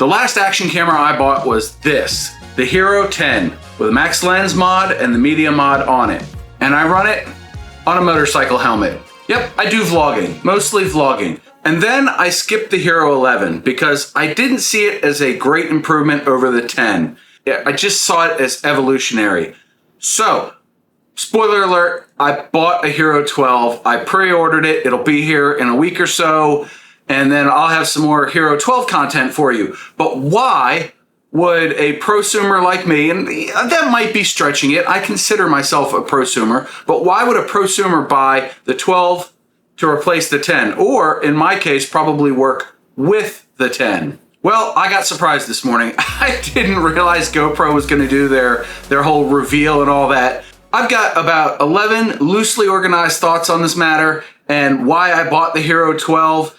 The last action camera I bought was this, the Hero 10, with a max lens mod and the media mod on it. And I run it on a motorcycle helmet. Yep, I do vlogging, mostly vlogging. And then I skipped the Hero 11 because I didn't see it as a great improvement over the 10. I just saw it as evolutionary. So, spoiler alert, I bought a Hero 12. I pre-ordered it. It'll be here in a week or so. And then I'll have some more Hero 12 content for you. But why would a prosumer like me, and that might be stretching it, I consider myself a prosumer, but why would a prosumer buy the 12 to replace the 10? Or, in my case, probably work with the 10. Well, I got surprised this morning. I didn't realize GoPro was going to do their whole reveal and all that. I've got about 11 loosely organized thoughts on this matter and why I bought the Hero 12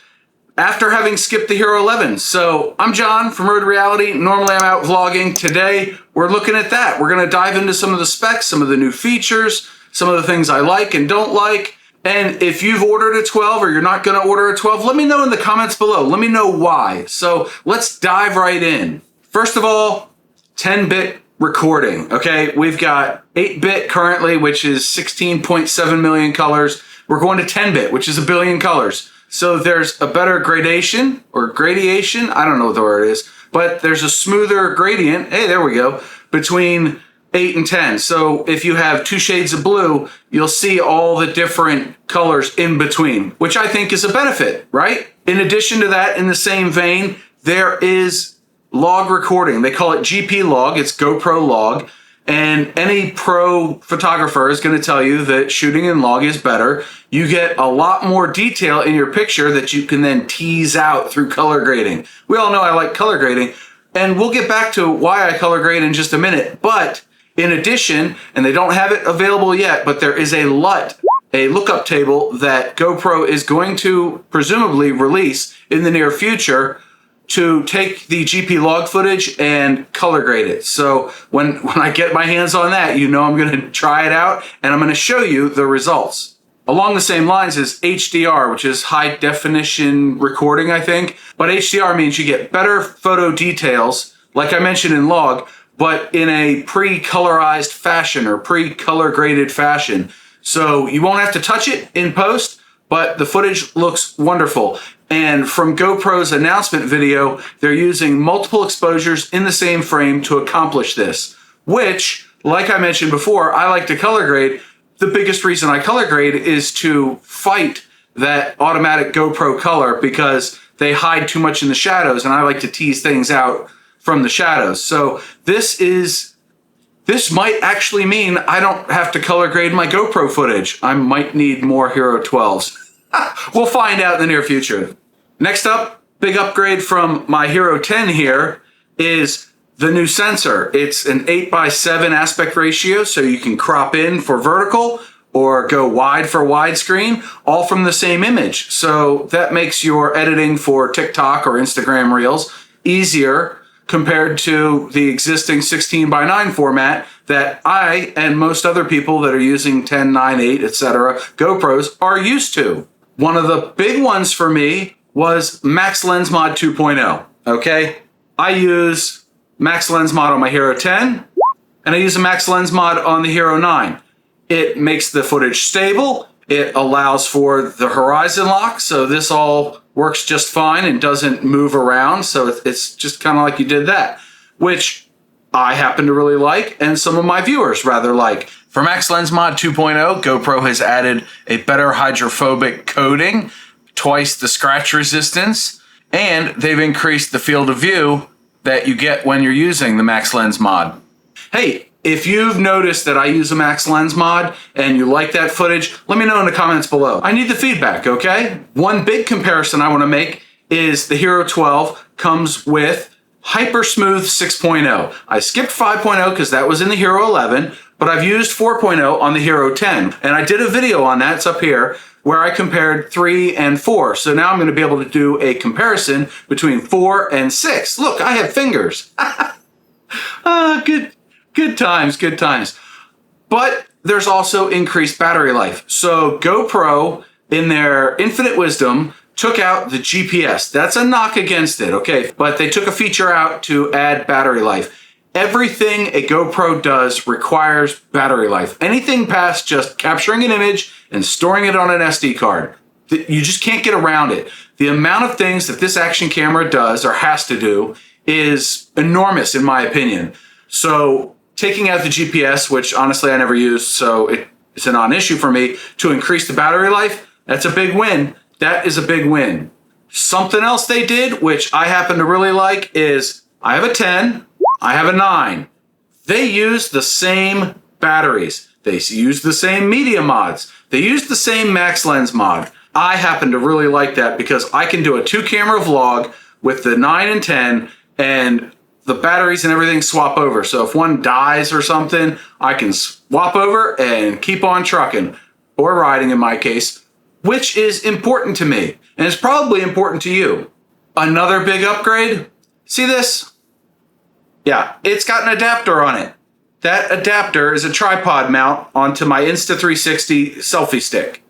after having skipped the Hero 11. So I'm John from Road Reality. Normally I'm out vlogging. Today we're looking at that. We're going to dive into some of the specs, some of the new features, some of the things I like and don't like. And if you've ordered a 12 or you're not going to order a 12, let me know in the comments below. Let me know why. So let's dive right in. First of all, 10-bit recording. Okay, we've got 8-bit currently, which is 16.7 million colors. We're going to 10-bit, which is a billion colors. So there's a better gradation or gradiation. I don't know what the word is, but there's a smoother gradient. Hey, there we go. Between 8 and 10. So if you have 2 shades of blue, you'll see all the different colors in between, which I think is a benefit, right? In addition to that, in the same vein, there is log recording. They call it GP log. It's GoPro log. And any pro photographer is going to tell you that shooting in log is better. You get a lot more detail in your picture that you can then tease out through color grading. We all know I like color grading, and we'll get back to why I color grade in just a minute. But in addition, and they don't have it available yet, but there is a LUT, a lookup table that GoPro is going to presumably release in the near future to take the GP log footage and color grade it. So when I get my hands on that, you know I'm going to try it out and I'm going to show you the results. Along the same lines as HDR, which is high definition recording, I think. But HDR means you get better photo details, like I mentioned in log, but in a pre-colorized fashion or pre-color graded fashion. So you won't have to touch it in post, but the footage looks wonderful. And from GoPro's announcement video, they're using multiple exposures in the same frame to accomplish this, which, like I mentioned before, I like to color grade. The biggest reason I color grade is to fight that automatic GoPro color because they hide too much in the shadows, and I like to tease things out from the shadows. So this might actually mean I don't have to color grade my GoPro footage. I might need more Hero 12s. We'll find out in the near future. Next up, big upgrade from my Hero 10 here is the new sensor. It's an 8:7 aspect ratio, so you can crop in for vertical or go wide for widescreen, all from the same image. So that makes your editing for TikTok or Instagram Reels easier compared to the existing 16:9 format that I and most other people that are using 10, 9, 8, etc. GoPros are used to. One of the big ones for me was Max Lens Mod 2.0, okay? I use Max Lens Mod on my Hero 10, and I use a Max Lens Mod on the Hero 9. It makes the footage stable. It allows for the horizon lock, so this all works just fine and doesn't move around, so it's just kind of like you did that, which I happen to really like, and some of my viewers rather like. For Max Lens Mod 2.0, GoPro has added a better hydrophobic coating, twice the scratch resistance, and they've increased the field of view that you get when you're using the Max Lens Mod. Hey, if you've noticed that I use a Max Lens Mod and you like that footage, let me know in the comments below. I need the feedback, okay? One big comparison I want to make is the Hero 12 comes with Hyper Smooth 6.0. I skipped 5.0 because that was in the Hero 11, but I've used 4.0 on the Hero 10. And I did a video on that, it's up here, where I compared 3 and 4. So now I'm going to be able to do a comparison between 4 and 6. Look, I have fingers. Good times, good times. But there's also increased battery life. So GoPro, in their infinite wisdom, took out the GPS. That's a knock against it, okay? But they took a feature out to add battery life. Everything a GoPro does requires battery life. Anything past just capturing an image and storing it on an SD card, you just can't get around it. The amount of things that this action camera does or has to do is enormous in my opinion. So taking out the GPS, which honestly I never used, so it's a non-issue for me, to increase the battery life, that's a big win. That is a big win. Something else they did, which I happen to really like, is I have a 10, I have a 9. They use the same batteries. They use the same media mods. They use the same max lens mod. I happen to really like that because I can do a 2-camera vlog with the 9 and 10 and the batteries and everything swap over. So if one dies or something, I can swap over and keep on trucking or riding in my case, which is important to me and it's probably important to you. Another big upgrade. See this? Yeah, it's got an adapter on it. That adapter is a tripod mount onto my Insta360 selfie stick.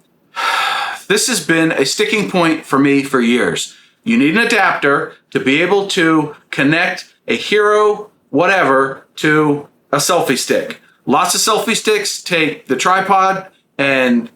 This has been a sticking point for me for years. You need an adapter to be able to connect a Hero whatever to a selfie stick. Lots of selfie sticks take the tripod, and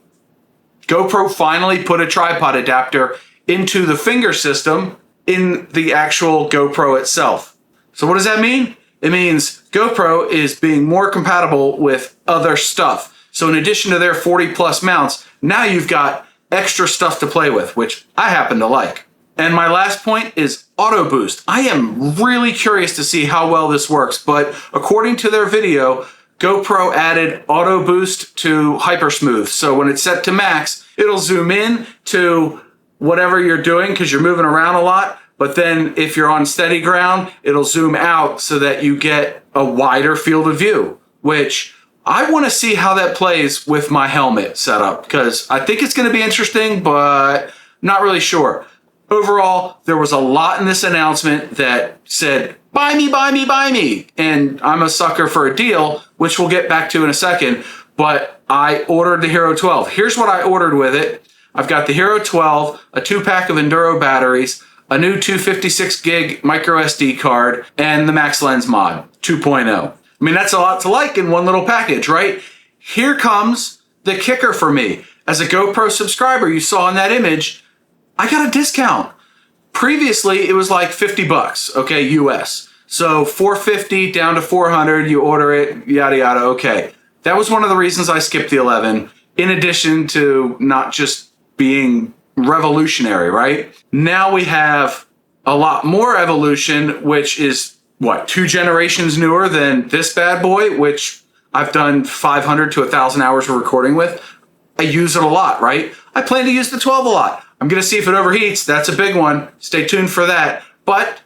GoPro finally put a tripod adapter into the finger system in the actual GoPro itself. So what does that mean? It means GoPro is being more compatible with other stuff. So in addition to their 40 plus mounts, now you've got extra stuff to play with, which I happen to like. And my last point is auto boost. I am really curious to see how well this works, but according to their video, GoPro added auto boost to hypersmooth. So when it's set to max, it'll zoom in to whatever you're doing because you're moving around a lot. But then if you're on steady ground, it'll zoom out so that you get a wider field of view, which I want to see how that plays with my helmet setup because I think it's going to be interesting, but not really sure. Overall, there was a lot in this announcement that said, buy me, buy me, buy me. And I'm a sucker for a deal, which we'll get back to in a second. But I ordered the Hero 12. Here's what I ordered with it. I've got the Hero 12, a 2-pack of Enduro batteries, a new 256 gig micro SD card, and the Max Lens Mod 2.0. I mean, that's a lot to like in one little package, right? Here comes the kicker for me. As a GoPro subscriber, you saw in that image, I got a discount. Previously, it was like 50 bucks, okay, US. So 450 down to 400, you order it, yada, yada, okay. That was one of the reasons I skipped the 11, in addition to not just being revolutionary, right? Now we have a lot more evolution, which is, what, 2 generations newer than this bad boy, which I've done 500 to 1,000 hours of recording with. I use it a lot, right? I plan to use the 12 a lot. I'm going to see if it overheats. That's a big one. Stay tuned for that. But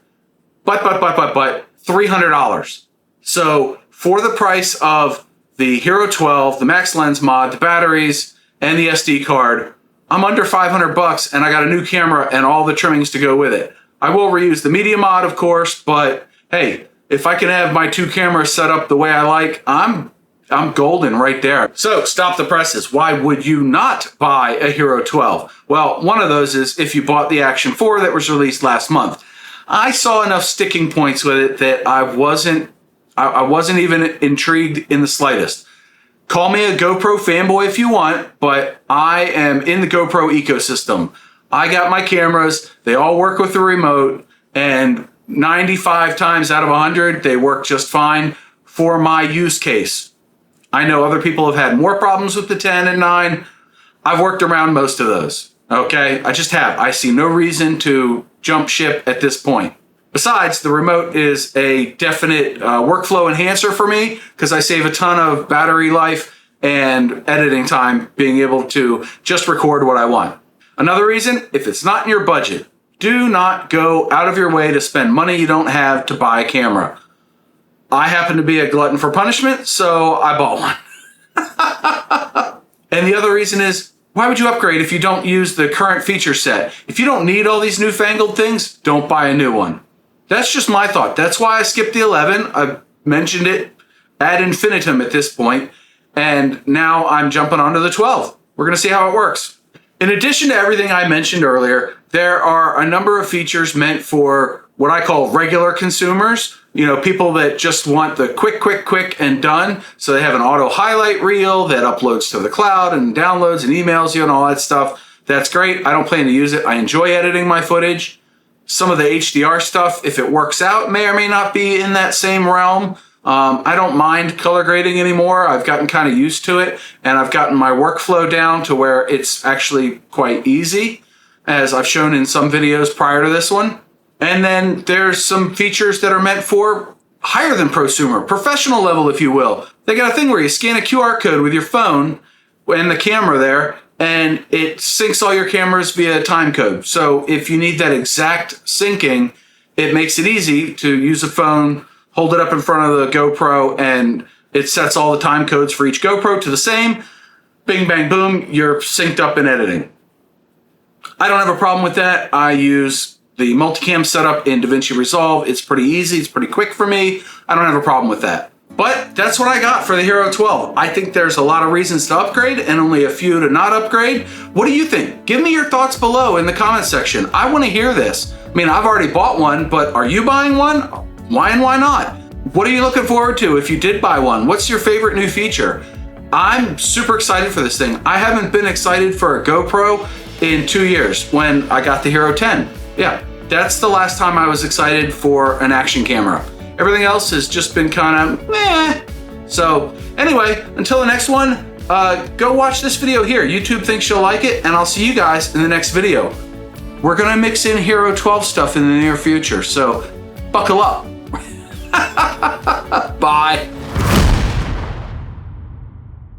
$300. So for the price of the Hero 12, the Max Lens Mod, the batteries, and the SD card, I'm under 500 bucks and I got a new camera and all the trimmings to go with it. I will reuse the media mod, of course, but hey, if I can have my 2 cameras set up the way I like, I'm golden right there. So stop the presses. Why would you not buy a Hero 12? Well, one of those is if you bought the Action 4 that was released last month. I saw enough sticking points with it that I wasn't even intrigued in the slightest. Call me a GoPro fanboy if you want, but I am in the GoPro ecosystem. I got my cameras, they all work with the remote, and 95 times out of 100, they work just fine for my use case. I know other people have had more problems with the 10 and 9. I've worked around most of those, okay? I just have. I see no reason to jump ship at this point. Besides, the remote is a definite workflow enhancer for me because I save a ton of battery life and editing time being able to just record what I want. Another reason, if it's not in your budget, do not go out of your way to spend money you don't have to buy a camera. I happen to be a glutton for punishment, so I bought one. And the other reason is, why would you upgrade if you don't use the current feature set? If you don't need all these newfangled things, don't buy a new one. That's just my thought. That's why I skipped the 11. I've mentioned it ad infinitum at this point, and now I'm jumping onto the 12. We're going to see how it works. In addition to everything I mentioned earlier, there are a number of features meant for what I call regular consumers. You know, people that just want the quick and done. So they have an auto highlight reel that uploads to the cloud and downloads and emails you and all that stuff. That's great. I don't plan to use it. I enjoy editing my footage. Some of the HDR stuff, if it works out, may or may not be in that same realm. I don't mind color grading anymore. I've gotten kind of used to it, and I've gotten my workflow down to where it's actually quite easy, as I've shown in some videos prior to this one. And then there's some features that are meant for higher than prosumer, professional level, if you will. They got a thing where you scan a QR code with your phone and the camera there, and it syncs all your cameras via time code. So if you need that exact syncing, it makes it easy to use a phone, hold it up in front of the GoPro, and it sets all the time codes for each GoPro to the same. Bing, bang, boom, you're synced up in editing. I don't have a problem with that. I use the multicam setup in DaVinci Resolve. It's pretty easy. It's pretty quick for me. I don't have a problem with that. But that's what I got for the Hero 12. I think there's a lot of reasons to upgrade and only a few to not upgrade. What do you think? Give me your thoughts below in the comment section. I want to hear this. I mean, I've already bought one, but are you buying one? Why and why not? What are you looking forward to if you did buy one? What's your favorite new feature? I'm super excited for this thing. I haven't been excited for a GoPro in 2 years when I got the Hero 10. Yeah, that's the last time I was excited for an action camera. Everything else has just been kind of meh. So anyway, until the next one, go watch this video here. YouTube thinks you'll like it, and I'll see you guys in the next video. We're gonna mix in Hero 12 stuff in the near future, so buckle up. Bye.